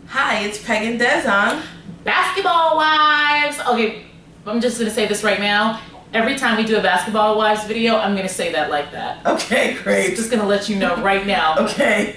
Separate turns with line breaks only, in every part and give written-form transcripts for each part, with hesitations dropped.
Hi, it's Peg and Des on
Basketball Wives. Okay, I'm just gonna say this right now. Every time we do a Basketball Wives video, I'm gonna say that like that.
Okay, great.
Just gonna let you know right now.
Okay,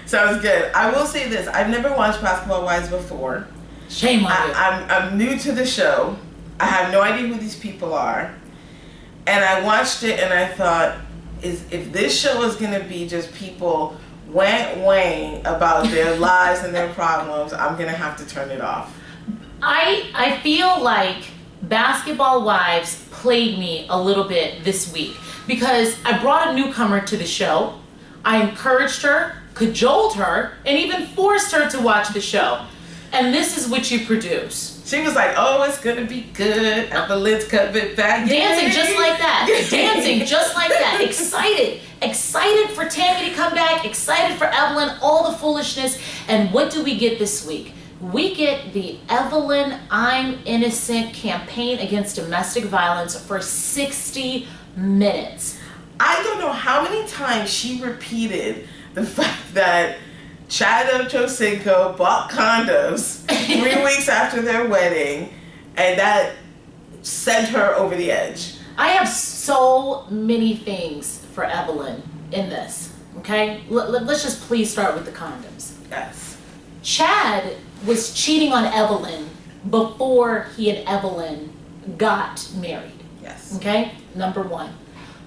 sounds good. I will say this: I've never watched Basketball Wives before.
Shame on you.
I'm new to the show. I have no idea who these people are, and I watched it and I thought, if this show is gonna be just people weighing about their lives and their problems, I'm gonna have to turn it off.
I feel like Basketball Wives played me a little bit this week because I brought a newcomer to the show. I encouraged her, cajoled her, and even forced her to watch the show. And this is what you produce.
She was like, "Oh, it's gonna be good. Evelyn's coming back."
Dancing just like that. Dancing just like that. Excited for Tami to come back. Excited for Evelyn. All the foolishness. And what do we get this week? We get the Evelyn I'm Innocent campaign against domestic violence for 60 minutes.
I don't know how many times she repeated the fact that Chad Ochoccinco bought condoms 3 weeks after their wedding, and that sent her over the edge.
I have so many things for Evelyn in this, okay? Let's just please start with the condoms.
Yes.
Chad was cheating on Evelyn before he and Evelyn got married.
Yes.
Okay? Number one.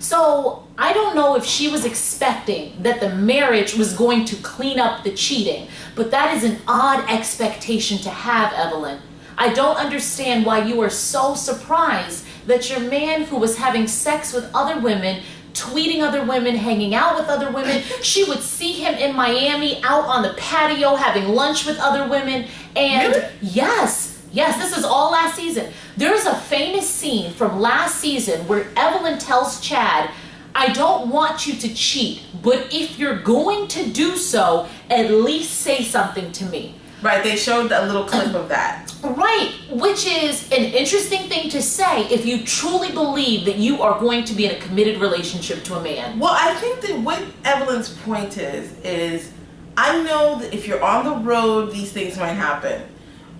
So I don't know if she was expecting that the marriage was going to clean up the cheating, but that is an odd expectation to have, Evelyn. I don't understand why you are so surprised that your man who was having sex with other women, tweeting other women, hanging out with other women, she would see him in Miami out on the patio having lunch with other women, and
really?
Yes, this is all last season. There's a famous scene from last season where Evelyn tells Chad, "I don't want you to cheat, but if you're going to do so, at least say something to me."
Right, they showed a little clip of that.
Right, which is an interesting thing to say if you truly believe that you are going to be in a committed relationship to a man.
Well, I think that what Evelyn's point is I know that if you're on the road, these things might happen.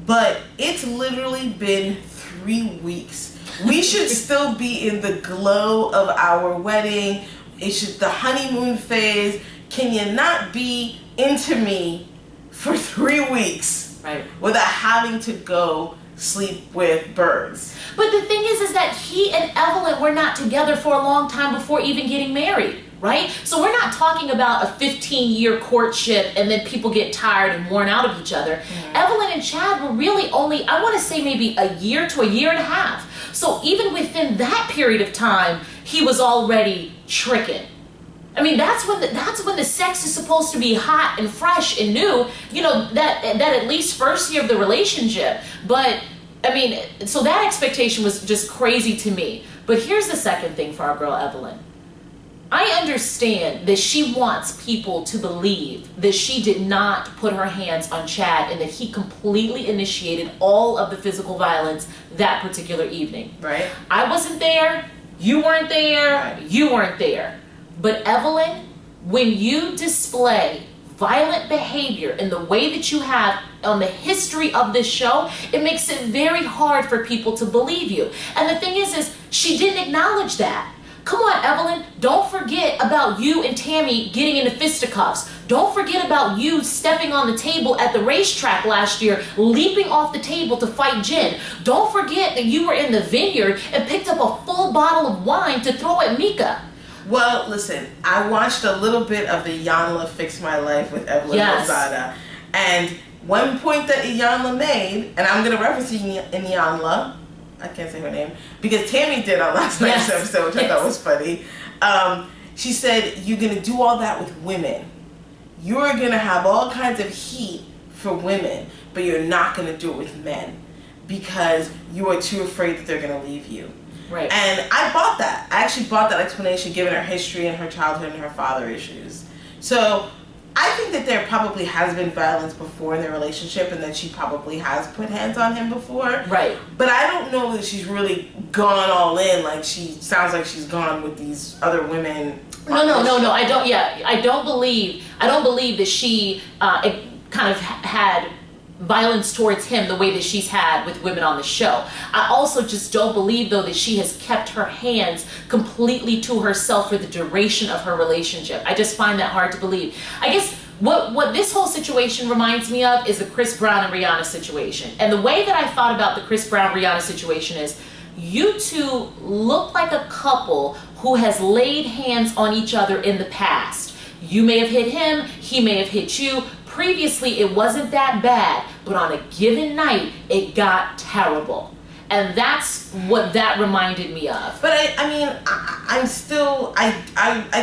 But it's literally been 3 weeks. We should still be in the glow of our wedding. It should the honeymoon phase. Can you not be into me for 3 weeks,
right,
without having to go sleep with birds?
But the thing is that he and Evelyn were not together for a long time before even getting married, right? So we're not talking about a 15-year courtship and then people get tired and worn out of each other. Mm-hmm. Evelyn and Chad were really only, I want to say maybe a year to a year and a half. So even within that period of time, he was already tricking. I mean, that's when the sex is supposed to be hot and fresh and new, you know, that at least first year of the relationship. But I mean, so that expectation was just crazy to me. But here's the second thing for our girl Evelyn. I understand that she wants people to believe that she did not put her hands on Chad and that he completely initiated all of the physical violence that particular evening.
Right.
I wasn't there, you weren't there,
right.
You weren't there. But Evelyn, when you display violent behavior in the way that you have on the history of this show, it makes it very hard for people to believe you. And the thing is she didn't acknowledge that. Come on, Evelyn, don't forget about you and Tami getting into fisticuffs. Don't forget about you stepping on the table at the racetrack last year, leaping off the table to fight Jen. Don't forget that you were in the vineyard and picked up a full bottle of wine to throw at Mika.
Well, listen, I watched a little bit of the Iyanla Fix My Life with Evelyn Lozada. And one point that Iyanla made, and I'm going to reference Iyanla, I can't say her name, because Tami did on last night's episode, which I thought was funny. She said, you're going to do all that with women. You're going to have all kinds of heat for women, but you're not going to do it with men because you are too afraid that they're going to leave you.
Right.
And I bought that. I actually bought that explanation given her history and her childhood and her father issues. So I think that there probably has been violence before in their relationship and that she probably has put hands on him before.
Right.
But I don't know that she's really gone all in. Like, she sounds like she's gone with these other women.
No. I don't. Yeah, I don't believe that she kind of had violence towards him the way that she's had with women on the show. I also just don't believe, though, that she has kept her hands completely to herself for the duration of her relationship. I just find that hard to believe. I guess what this whole situation reminds me of is the Chris Brown and Rihanna situation. And the way that I thought about the Chris Brown Rihanna situation is, you two look like a couple who has laid hands on each other in the past. You may have hit him, he may have hit you. Previously, it wasn't that bad, but on a given night, it got terrible. And that's what that reminded me of.
But I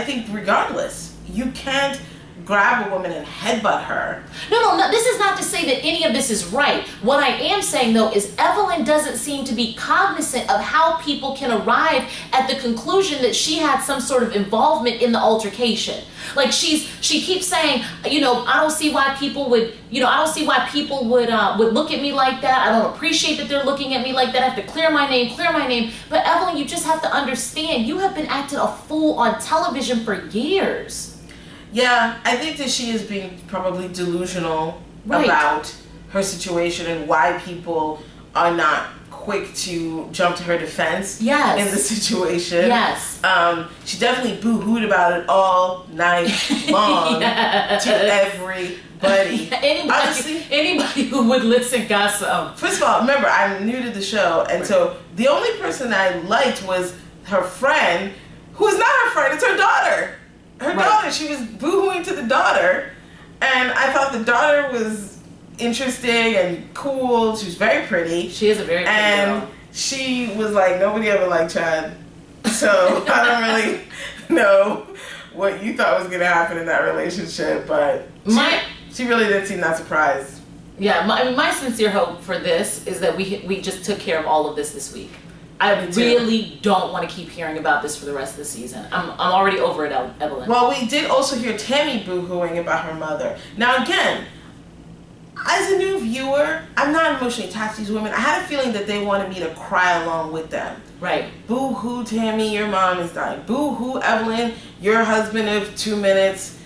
think regardless, you can't grab a woman and headbutt her.
No, this is not to say that any of this is right. What I am saying, though, is Evelyn doesn't seem to be cognizant of how people can arrive at the conclusion that she had some sort of involvement in the altercation. Like she keeps saying, I don't see why people would, would look at me like that. I don't appreciate that they're looking at me like that. I have to clear my name. But Evelyn, you just have to understand, you have been acting a fool on television for years.
Yeah, I think that she is being probably delusional about her situation and why people are not quick to jump to her defense in the situation.
Yes.
She definitely boo-hooed about it all night long to everybody.
Anybody who would listen got some.
First of all, remember, I'm new to the show, and so the only person I liked was her friend, who is not her friend, it's her daughter. Her daughter, she was boo-hooing to the daughter, and I thought the daughter was interesting and cool. She was very pretty.
She is a very pretty girl.
And she was like, nobody ever liked Chad, so I don't really know what you thought was going to happen in that relationship, but she really didn't seem that surprised.
Yeah, my sincere hope for this is that we just took care of all of this week. I really don't want to keep hearing about this for the rest of the season. I'm already over it, Evelyn.
Well, we did also hear Tami boo-hooing about her mother. Now again, as a new viewer, I'm not emotionally attached to these women. I had a feeling that they wanted me to cry along with them.
Right.
Boo-hoo, Tami, your mom is dying. Boo-hoo, Evelyn, your husband of 2 minutes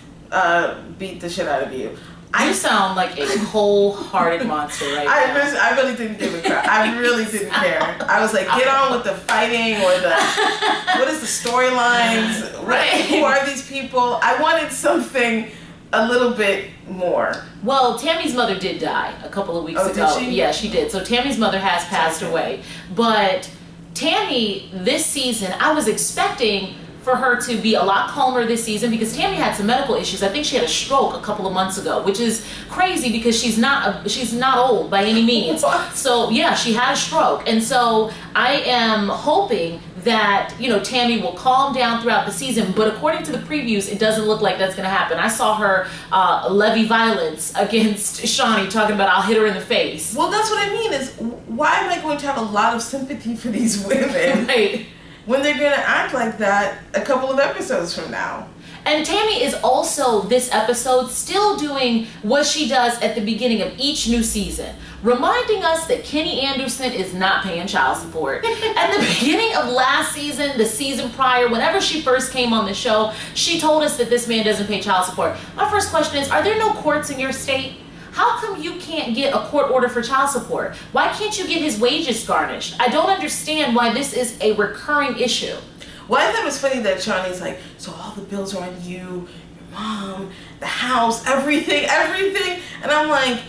beat the shit out of you.
You sound like a cold-hearted monster right now.
I really didn't give a crap. I really didn't care. I was like, get on with the fighting or what is the storylines?
Right.
Who are these people? I wanted something a little bit more.
Well, Tammy's mother did die a couple of weeks ago.
Did she?
Yeah, she did. So Tammy's mother has passed away. But Tami, this season, I was expecting for her to be a lot calmer this season because Tami had some medical issues. I think she had a stroke a couple of months ago, which is crazy because she's not old by any means. So yeah, she had a stroke, and so I am hoping that Tami will calm down throughout the season. But according to the previews, it doesn't look like that's going to happen. I saw her levy violence against Shaunie, talking about I'll hit her in the face.
Well, that's what I mean. Is why am I going to have a lot of sympathy for these women?
Right.
When they're going to act like that a couple of episodes from now.
And Tami is also, this episode, still doing what she does at the beginning of each new season, reminding us that Kenny Anderson is not paying child support. At the beginning of last season, the season prior, whenever she first came on the show, she told us that this man doesn't pay child support. My first question is, are there no courts in your state? How come you can't get a court order for child support? Why can't you get his wages garnished? I don't understand why this is a recurring issue.
Well, I thought it was funny that Shaunie's like, so all the bills are on you, your mom, the house, everything. And I'm like,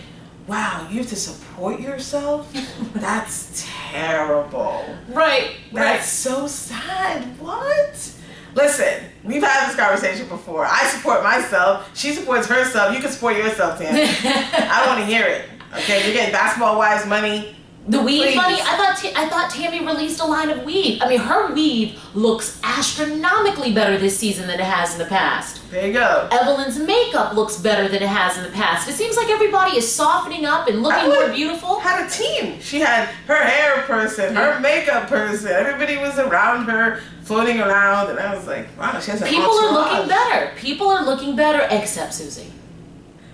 wow, you have to support yourself? That's terrible.
Right.
That's so sad. What? Listen, we've had this conversation before. I support myself. She supports herself. You can support yourself, Tami. I don't want to hear it. Okay, you're getting Basketball Wives money.
The weave
Please.
money? I thought Tami released a line of weave. I mean, her weave looks astronomically better this season than it has in the past.
There you go.
Evelyn's makeup looks better than it has in the past. It seems like everybody is softening up and looking more beautiful.
Had a team. She had her hair person, her makeup person. Everybody was around her, floating around, and I was like, wow, she has an
People are
entourage.
looking better. People are looking better, except Suzie.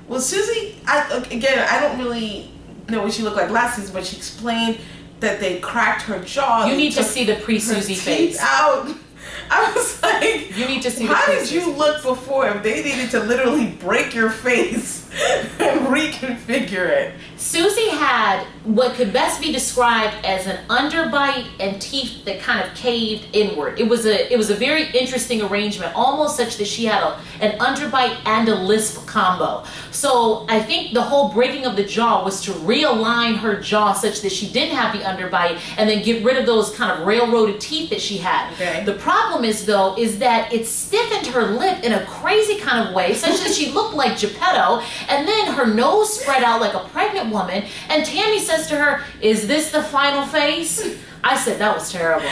Well, Suzie, I don't really know what she looked like last season, but she explained that they cracked her jaw.
You need to see the pre-Suzie face.
Out. I was like,
you need to see the
how
pre-Suzie
did you look before if they needed to literally break your face and reconfigure it.
Suzie had what could best be described as an underbite and teeth that kind of caved inward. It was a very interesting arrangement, almost such that she had an underbite and a lisp combo. So I think the whole breaking of the jaw was to realign her jaw such that she didn't have the underbite and then get rid of those kind of railroaded teeth that she had.
Okay.
The problem is that it stiffened her lip in a crazy kind of way, such that she looked like Geppetto, and then her nose spread out like a pregnant woman, and Tami says to her, "Is this the final face?" I said, that was terrible.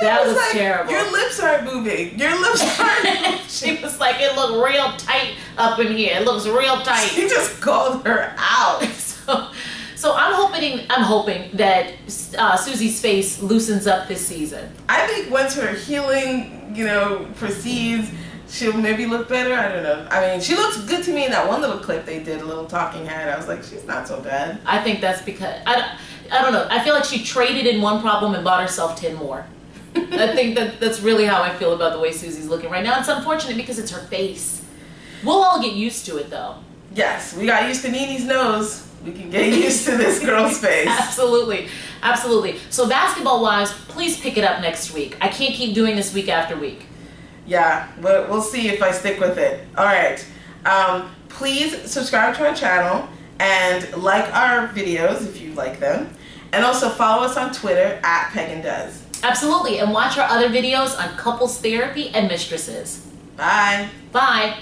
That was
like,
terrible.
Your lips aren't moving. Your lips aren't moving.
She was like, it looked real tight up in here. It looks real tight.
She just called her out.
So I'm hoping that Suzie's face loosens up this season.
I think once her healing, proceeds, she'll maybe look better. I don't know. I mean, she looks good to me in that one little clip they did, a little talking head. I was like, she's not so bad.
I think that's because I don't know. I feel like she traded in one problem and bought herself 10 more. I think that's really how I feel about the way Suzie's looking right now. It's unfortunate because it's her face. We'll all get used to it though.
Yes, we got used to Nene's nose. We can get used to this girl's face.
Absolutely. Absolutely. So basketball-wise, please pick it up next week. I can't keep doing this week after week.
Yeah, but we'll see if I stick with it. All right. Please subscribe to our channel and like our videos if you like them. And also follow us on Twitter @PeganDoes.
Absolutely. And watch our other videos on couples therapy and mistresses.
Bye.
Bye.